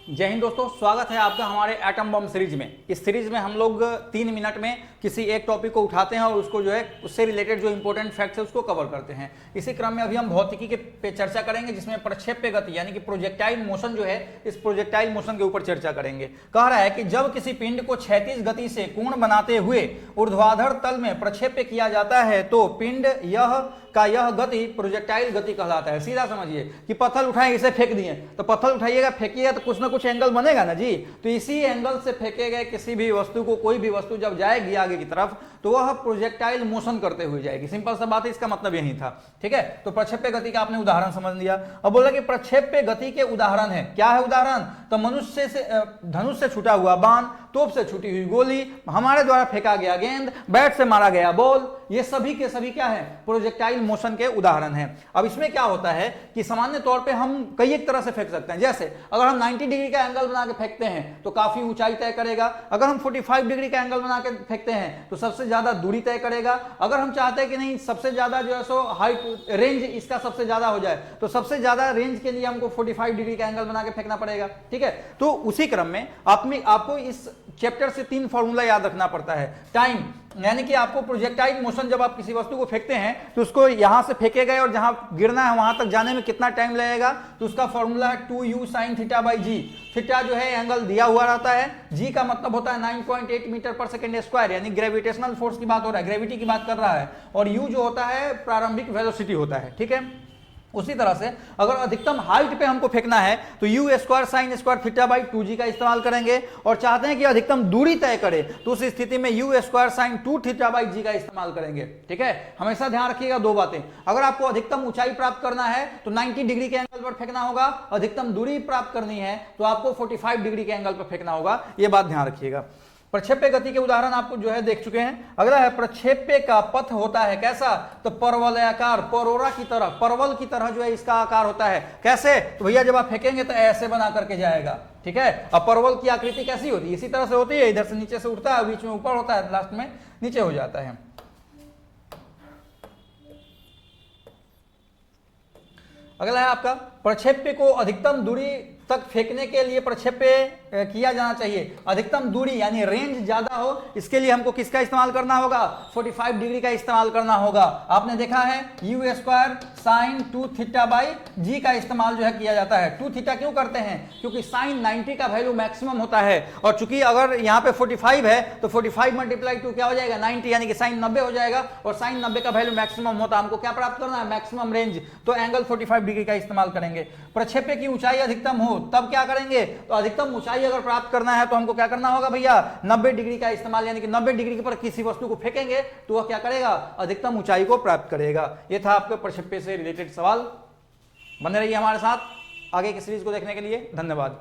जय हिंद दोस्तों, स्वागत है आपका हमारे एटम बम सीरीज में। इस सीरीज में हम लोग 3 मिनट में किसी एक टॉपिक को उठाते हैं और उसको जो है उससे रिलेटेड जो इंपॉर्टेंट फैक्ट्स है उसको कवर करते हैं। इसी क्रम में अभी हम भौतिकी के पे चर्चा करेंगे, जिसमें प्रक्षेप्य गति यानी कि प्रोजेक्टाइल मोशन जो है, इस प्रोजेक्टाइल मोशन के ऊपर चर्चा करेंगे। कह रहा है कि जब किसी पिंड को क्षैतिज गति से कोण बनाते हुए ऊर्ध्वाधर तल में प्रक्षेप्य किया जाता है तो पिंड यह गति प्रोजेक्टाइल गति कहलाता है। सीधा समझिए कि पत्थर उठाए, इसे फेंक दिए, तो पत्थर उठाइएगा फेंकिएगा तो कुछ ना कुछ एंगल बनेगा ना जी। तो इसी एंगल से फेंके गए किसी भी वस्तु को, कोई भी वस्तु जब जाएगी आगे की तरफ तो वह प्रोजेक्टाइल मोशन करते हुए जाएगी। सिंपल सा बात है, इसका मतलब यही था। ठीक है, तो प्रक्षेप्य गति का आपने उदाहरण समझ लिया। अब बोला कि प्रक्षेप्य गति के उदाहरण है। क्या है उदाहरण? तो मनुष्य से धनुष से छूटा हुआ बाण, तोप से छूटी हुई गोली, हमारे द्वारा फेंका गया गेंद, बैट से मारा गया बॉल, ये सभी के सभी क्या है? प्रोजेक्टाइल मोशन के उदाहरण हैं। अब इसमें क्या होता है कि सामान्य तौर पे हम कई एक तरह से फेंक सकते हैं। जैसे अगर हम 90 डिग्री का एंगल बना के फेंकते हैं तो काफी ऊंचाई तय करेगा। अगर हम 45 डिग्री का एंगल बना के फेंकते हैं तो सबसे ज्यादा दूरी तय करेगा। अगर हम चाहते हैं कि नहीं सबसे ज्यादा जो है सो हाइट रेंज इसका सबसे ज्यादा हो जाए तो सबसे ज्यादा रेंज के लिए हमको 45 डिग्री का एंगल बना के फेंकना पड़ेगा। ठीक है, तो उसी क्रम में आपको इस चैप्टर से 3 फॉर्मूला याद रखना पड़ता है। टाइम यानी कि आपको प्रोजेक्टाइल मोशन, जब आप किसी वस्तु को फेंकते हैं तो उसको यहां से फेंके गए और जहां गिरना है वहां तक जाने में कितना टाइम लगेगा, तो उसका फॉर्मूला है 2u sin theta by g. Theta जो है एंगल दिया हुआ रहता है, जी का मतलब होता है 9.8 मीटर पर सेकेंड स्क्वायर, यानी ग्रेविटेशनल फोर्स की बात हो रहा है, ग्रेविटी की बात कर रहा है, और u जो होता है प्रारंभिक वेलोसिटी होता है। ठीक है, उसी तरह से अगर अधिकतम हाइट पे हमको फेंकना है तो you square sine square theta by 2g का इस्तेमाल करेंगे, और चाहते हैं कि अधिकतम दूरी तय करे तो उस स्थिति में u square sine 2 theta by g का इस्तेमाल करेंगे। ठीक है, हमेशा ध्यान रखिएगा 2 बातें। अगर आपको अधिकतम ऊंचाई प्राप्त करना है तो 90 डिग्री के एंगल पर फेंकना होगा, अधिकतम दूरी प्राप्त करनी है तो आपको 45 डिग्री के एंगल पर फेंकना होगा। यह बात ध्यान रखिएगा। प्रक्षेप्य गति के उदाहरण आपको जो है देख चुके हैं। अगला है प्रक्षेप्य का पथ होता है कैसा? तो परवलयाकार, परोरा की तरह, परवल की तरह जो है इसका आकार होता है। कैसे? तो भैया जब आप फेंकेंगे तो ऐसे बना करके जाएगा। ठीक है, अब परवल की आकृति कैसी होती है? इसी तरह से होती है, इधर से नीचे से उठता है, बीच में ऊपर होता है, लास्ट में नीचे हो जाता है। अगला है आपका प्रक्षेप्य को अधिकतम दूरी तक फेंकने के लिए प्रक्षेप्य किया जाना चाहिए। अधिकतम दूरी यानी रेंज ज्यादा हो, इसके लिए हमको किसका इस्तेमाल करना होगा? 45 डिग्री का इस्तेमाल करना होगा। आपने देखा है u square sine 2 theta by g का इस्तेमाल जो है किया जाता है। 2 थीटा क्यों करते हैं? क्योंकि साइन 90 का वैल्यू मैक्सिमम होता है, और चूंकि अगर यहाँ पे 45 है तो 45 मल्टीप्लाई 2 क्या हो जाएगा? 90, यानी कि साइन 90 हो जाएगा, और साइन 90 का वैल्यू मैक्सिमम होता है। हमको क्या प्राप्त करना है? मैक्सिमम रेंज, तो एंगल 45 डिग्री का इस्तेमाल करेंगे। प्रक्षेप्य की ऊंचाई अधिकतम हो तब क्या करेंगे? तो अधिकतम ऊंचाई अगर प्राप्त करना है तो हमको क्या करना होगा भैया? 90 डिग्री का इस्तेमाल, यानी कि 90 डिग्री पर किसी वस्तु को फेंकेंगे तो वह क्या करेगा? अधिकतम ऊंचाई को प्राप्त करेगा। यह था आपके प्रक्षेप्य से रिलेटेड सवाल। बने रहिए हमारे साथ आगे की सीरीज को देखने के लिए। धन्यवाद।